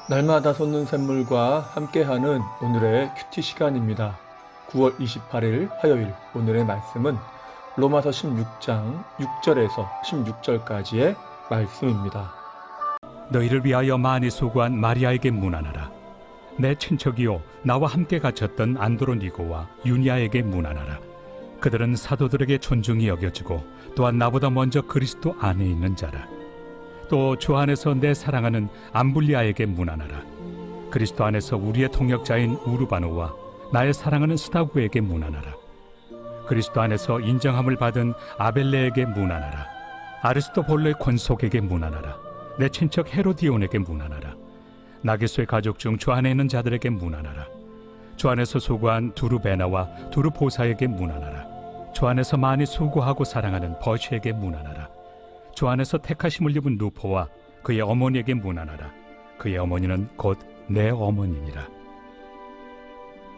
날마다 솟는 샘물과 함께하는 오늘의 큐티 시간입니다. 9월 28일 화요일 오늘의 말씀은 로마서 16장 6절에서 16절까지의 말씀입니다. 너희를 위하여 많이 수고한 마리아에게 문안하라. 내 친척이요 나와 함께 갇혔던 안드로니고와 유니아에게 문안하라. 그들은 사도들에게 존중이 여겨지고 또한 나보다 먼저 그리스도 안에 있는 자라. 또 주 안에서 내 사랑하는 암블리아에게 문안하라. 그리스도 안에서 우리의 동역자인 우르바노와 나의 사랑하는 스타구에게 문안하라. 그리스도 안에서 인정함을 받은 아벨레에게 문안하라. 아리스토볼로의 권속에게 문안하라. 내 친척 헤로디온에게 문안하라. 나게소의 가족 중 주 안에 있는 자들에게 문안하라. 주 안에서 수고한 두루베나와 두루보사에게 문안하라. 주 안에서 많이 수고하고 사랑하는 버시에게 문안하라. 주 안에서 택하심을 입은 루포와 그의 어머니에게 문안하라. 그의 어머니는 곧 내 어머니니라.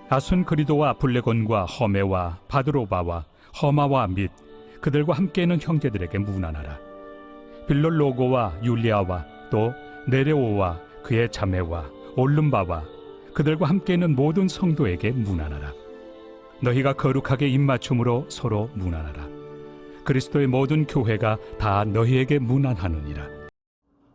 아순그리도와 블레곤과 허메와 바드로바와 허마와 및 그들과 함께 있는 형제들에게 문안하라. 빌롤로고와 율리아와 또 네레오와 그의 자매와 올름바와 그들과 함께 있는 모든 성도에게 문안하라. 너희가 거룩하게 입맞춤으로 서로 문안하라. 그리스도의 모든 교회가 다 너희에게 문안하느니라.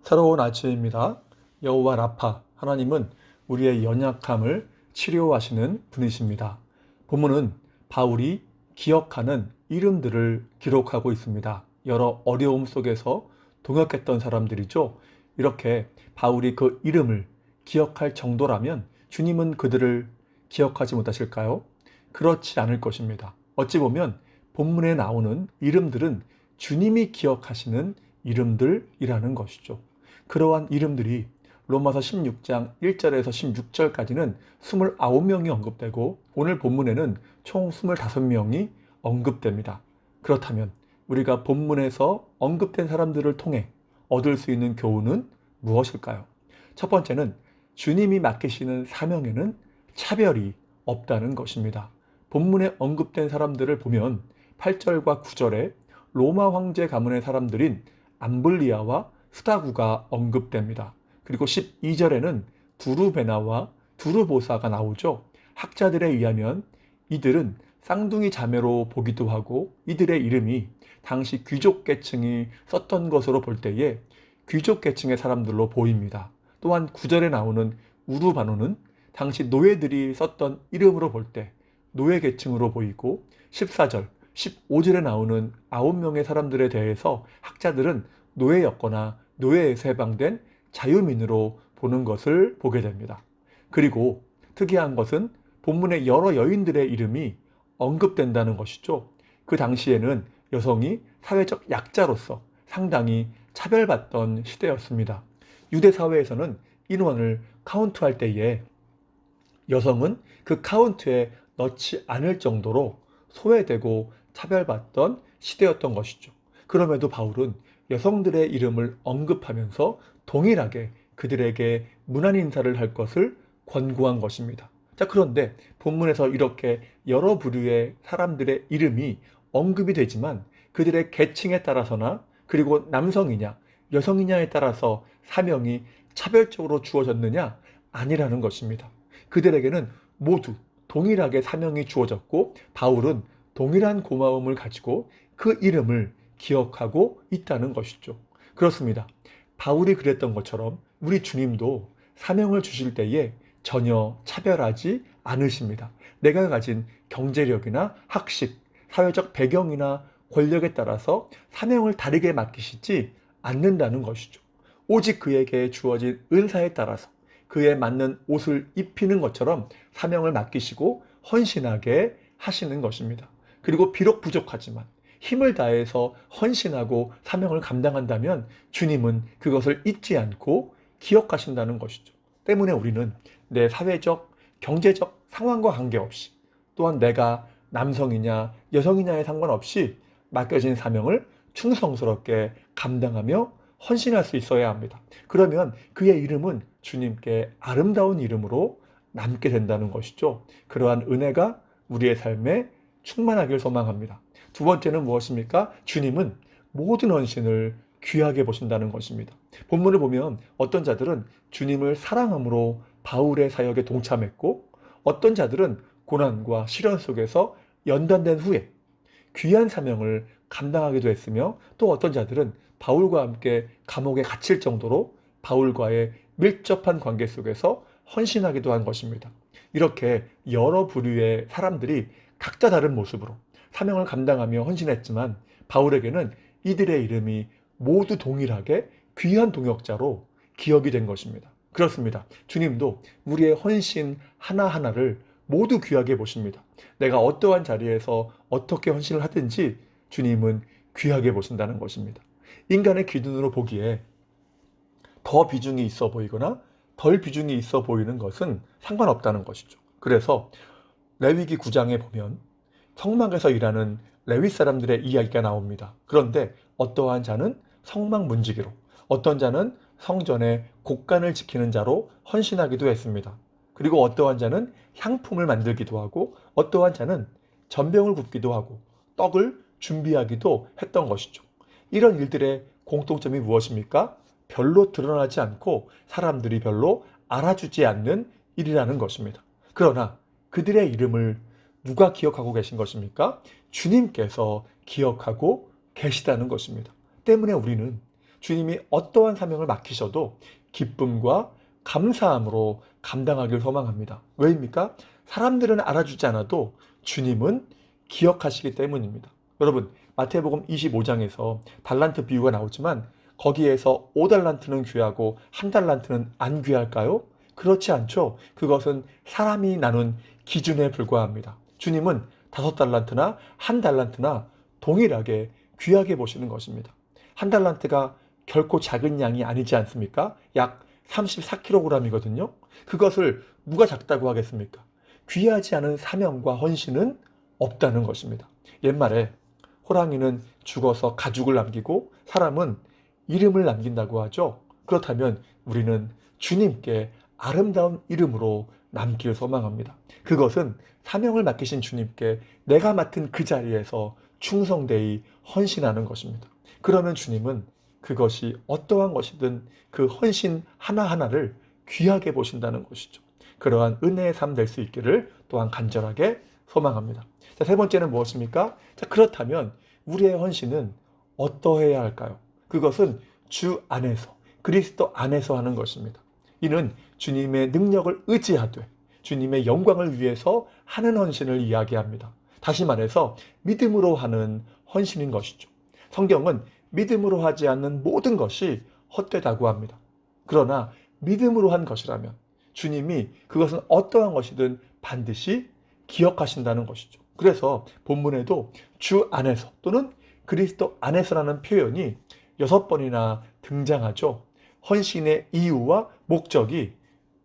새로운 아침입니다. 여호와 라파 하나님은 우리의 연약함을 치료하시는 분이십니다. 본문은 바울이 기억하는 이름들을 기록하고 있습니다. 여러 어려움 속에서 동역했던 사람들이죠. 이렇게 바울이 그 이름을 기억할 정도라면 주님은 그들을 기억하지 못하실까요? 그렇지 않을 것입니다. 어찌 보면 본문에 나오는 이름들은 주님이 기억하시는 이름들이라는 것이죠. 그러한 이름들이 로마서 16장 1절에서 16절까지는 29명이 언급되고 오늘 본문에는 총 25명이 언급됩니다. 그렇다면 우리가 본문에서 언급된 사람들을 통해 얻을 수 있는 교훈은 무엇일까요? 첫 번째는 주님이 맡기시는 사명에는 차별이 없다는 것입니다. 본문에 언급된 사람들을 보면 8절과 9절에 로마 황제 가문의 사람들인 암블리아와 스타구가 언급됩니다. 그리고 12절에는 두루베나와 두루보사가 나오죠. 학자들에 의하면 이들은 쌍둥이 자매로 보기도 하고 이들의 이름이 당시 귀족 계층이 썼던 것으로 볼 때에 귀족 계층의 사람들로 보입니다. 또한 9절에 나오는 우르바노는 당시 노예들이 썼던 이름으로 볼 때 노예 계층으로 보이고 14절, 15절에 나오는 9명의 사람들에 대해서 학자들은 노예였거나 노예에서 해방된 자유민으로 보는 것을 보게 됩니다. 그리고 특이한 것은 본문의 여러 여인들의 이름이 언급된다는 것이죠. 그 당시에는 여성이 사회적 약자로서 상당히 차별받던 시대였습니다. 유대 사회에서는 인원을 카운트할 때에 여성은 그 카운트에 넣지 않을 정도로 소외되고 차별받던 시대였던 것이죠. 그럼에도 바울은 여성들의 이름을 언급하면서 동일하게 그들에게 문안 인사를 할 것을 권고한 것입니다. 자, 그런데 본문에서 이렇게 여러 부류의 사람들의 이름이 언급이 되지만 그들의 계층에 따라서나 그리고 남성이냐 여성이냐에 따라서 사명이 차별적으로 주어졌느냐? 아니라는 것입니다. 그들에게는 모두 동일하게 사명이 주어졌고 바울은 동일한 고마움을 가지고 그 이름을 기억하고 있다는 것이죠. 그렇습니다. 바울이 그랬던 것처럼 우리 주님도 사명을 주실 때에 전혀 차별하지 않으십니다. 내가 가진 경제력이나 학식, 사회적 배경이나 권력에 따라서 사명을 다르게 맡기시지 않는다는 것이죠. 오직 그에게 주어진 은사에 따라서 그에 맞는 옷을 입히는 것처럼 사명을 맡기시고 헌신하게 하시는 것입니다. 그리고 비록 부족하지만 힘을 다해서 헌신하고 사명을 감당한다면 주님은 그것을 잊지 않고 기억하신다는 것이죠. 때문에 우리는 내 사회적, 경제적 상황과 관계없이 또한 내가 남성이냐 여성이냐에 상관없이 맡겨진 사명을 충성스럽게 감당하며 헌신할 수 있어야 합니다. 그러면 그의 이름은 주님께 아름다운 이름으로 남게 된다는 것이죠. 그러한 은혜가 우리의 삶에 충만하길 소망합니다. 두 번째는 무엇입니까? 주님은 모든 헌신을 귀하게 보신다는 것입니다. 본문을 보면 어떤 자들은 주님을 사랑함으로 바울의 사역에 동참했고, 어떤 자들은 고난과 시련 속에서 연단된 후에 귀한 사명을 감당하기도 했으며, 또 어떤 자들은 바울과 함께 감옥에 갇힐 정도로 바울과의 밀접한 관계 속에서 헌신하기도 한 것입니다. 이렇게 여러 부류의 사람들이 각자 다른 모습으로 사명을 감당하며 헌신했지만, 바울에게는 이들의 이름이 모두 동일하게 귀한 동역자로 기억이 된 것입니다. 그렇습니다. 주님도 우리의 헌신 하나하나를 모두 귀하게 보십니다. 내가 어떠한 자리에서 어떻게 헌신을 하든지 주님은 귀하게 보신다는 것입니다. 인간의 기준으로 보기에 더 비중이 있어 보이거나 덜 비중이 있어 보이는 것은 상관없다는 것이죠. 그래서 레위기 9장에 보면 성막에서 일하는 레위 사람들의 이야기가 나옵니다. 그런데 어떠한 자는 성막 문지기로, 어떤 자는 성전의 곳간을 지키는 자로 헌신하기도 했습니다. 그리고 어떠한 자는 향품을 만들기도 하고, 어떠한 자는 전병을 굽기도 하고 떡을 준비하기도 했던 것이죠. 이런 일들의 공통점이 무엇입니까? 별로 드러나지 않고 사람들이 별로 알아주지 않는 일이라는 것입니다. 그러나 그들의 이름을 누가 기억하고 계신 것입니까? 주님께서 기억하고 계시다는 것입니다. 때문에 우리는 주님이 어떠한 사명을 맡기셔도 기쁨과 감사함으로 감당하길 소망합니다. 왜입니까? 사람들은 알아주지 않아도 주님은 기억하시기 때문입니다. 여러분, 마태복음 25장에서 달란트 비유가 나오지만 거기에서 5달란트는 귀하고 1달란트는 안 귀할까요? 그렇지 않죠. 그것은 사람이 나눈 기준에 불과합니다. 주님은 5달란트나 1달란트나 동일하게 귀하게 보시는 것입니다. 1달란트가 결코 작은 양이 아니지 않습니까? 약 34kg이거든요. 그것을 누가 작다고 하겠습니까? 귀하지 않은 사명과 헌신은 없다는 것입니다. 옛말에 호랑이는 죽어서 가죽을 남기고 사람은 이름을 남긴다고 하죠. 그렇다면 우리는 주님께 아름다운 이름으로 남길 소망합니다. 그것은 사명을 맡기신 주님께 내가 맡은 그 자리에서 충성되이 헌신하는 것입니다. 그러면 주님은 그것이 어떠한 것이든 그 헌신 하나하나를 귀하게 보신다는 것이죠. 그러한 은혜의 삶 될 수 있기를 또한 간절하게 소망합니다. 자, 세 번째는 무엇입니까? 자, 그렇다면 우리의 헌신은 어떠해야 할까요? 그것은 주 안에서, 그리스도 안에서 하는 것입니다. 이는 주님의 능력을 의지하되 주님의 영광을 위해서 하는 헌신을 이야기합니다. 다시 말해서 믿음으로 하는 헌신인 것이죠. 성경은 믿음으로 하지 않는 모든 것이 헛되다고 합니다. 그러나 믿음으로 한 것이라면 주님이 그것은 어떠한 것이든 반드시 기억하신다는 것이죠. 그래서 본문에도 주 안에서 또는 그리스도 안에서라는 표현이 6번이나 등장하죠. 헌신의 이유와 목적이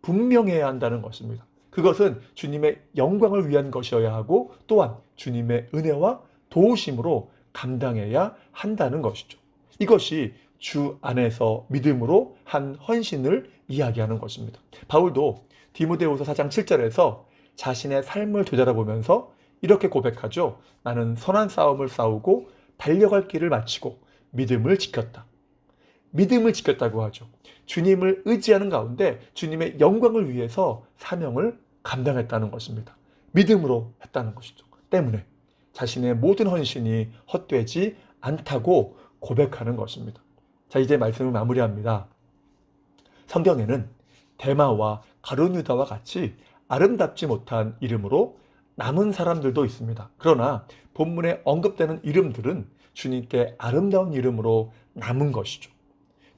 분명해야 한다는 것입니다. 그것은 주님의 영광을 위한 것이어야 하고 또한 주님의 은혜와 도우심으로 감당해야 한다는 것이죠. 이것이 주 안에서 믿음으로 한 헌신을 이야기하는 것입니다. 바울도 디모데후서 4장 7절에서 자신의 삶을 되돌아보면서 이렇게 고백하죠. 나는 선한 싸움을 싸우고 달려갈 길을 마치고 믿음을 지켰다. 믿음을 지켰다고 하죠. 주님을 의지하는 가운데 주님의 영광을 위해서 사명을 감당했다는 것입니다. 믿음으로 했다는 것이죠. 때문에 자신의 모든 헌신이 헛되지 않다고 고백하는 것입니다. 자, 이제 말씀을 마무리합니다. 성경에는 데마와 가룟유다와 같이 아름답지 못한 이름으로 남은 사람들도 있습니다. 그러나 본문에 언급되는 이름들은 주님께 아름다운 이름으로 남은 것이죠.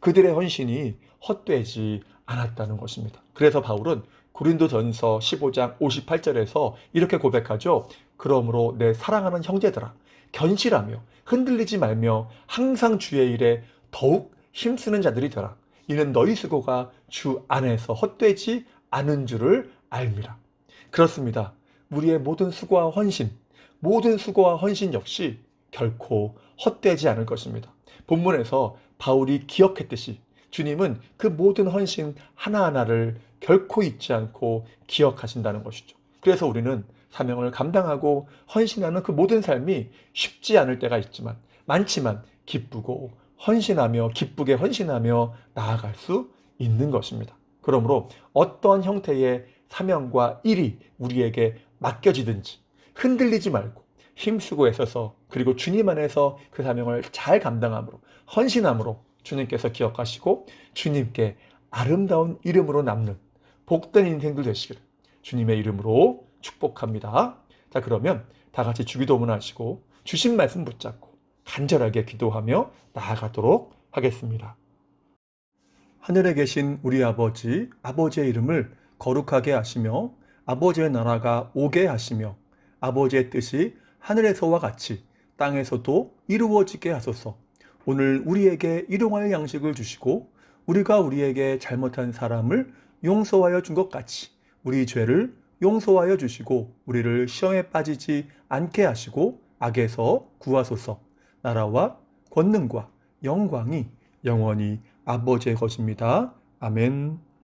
그들의 헌신이 헛되지 않았다는 것입니다. 그래서 바울은 고린도전서 15장 58절에서 이렇게 고백하죠. 그러므로 내 사랑하는 형제들아, 견실하며 흔들리지 말며 항상 주의 일에 더욱 힘쓰는 자들이 되라. 이는 너희 수고가 주 안에서 헛되지 않은 줄을 알미라. 그렇습니다. 우리의 모든 수고와 헌신 역시 결코 헛되지 않을 것입니다. 본문에서 바울이 기억했듯이 주님은 그 모든 헌신 하나하나를 결코 잊지 않고 기억하신다는 것이죠. 그래서 우리는 사명을 감당하고 헌신하는 그 모든 삶이 쉽지 않을 때가 있지만 많지만 기쁘고 헌신하며 기쁘게 헌신하며 나아갈 수 있는 것입니다. 그러므로 어떠한 형태의 사명과 일이 우리에게 맡겨지든지 흔들리지 말고 힘쓰고 애써서 그리고 주님 안에서 그 사명을 잘 감당함으로 헌신함으로 주님께서 기억하시고 주님께 아름다운 이름으로 남는 복된 인생들 되시기를 주님의 이름으로 축복합니다. 자, 그러면 다 같이 주기도문 하시고 주신 말씀 붙잡고 간절하게 기도하며 나아가도록 하겠습니다. 하늘에 계신 우리 아버지, 아버지의 이름을 거룩하게 하시며 아버지의 나라가 오게 하시며 아버지의 뜻이 하늘에서와 같이 땅에서도 이루어지게 하소서. 오늘 우리에게 일용할 양식을 주시고 우리가 우리에게 잘못한 사람을 용서하여 준 것 같이 우리 죄를 용서하여 주시고 우리를 시험에 빠지지 않게 하시고 악에서 구하소서. 나라와 권능과 영광이 영원히 아버지의 것입니다. 아멘.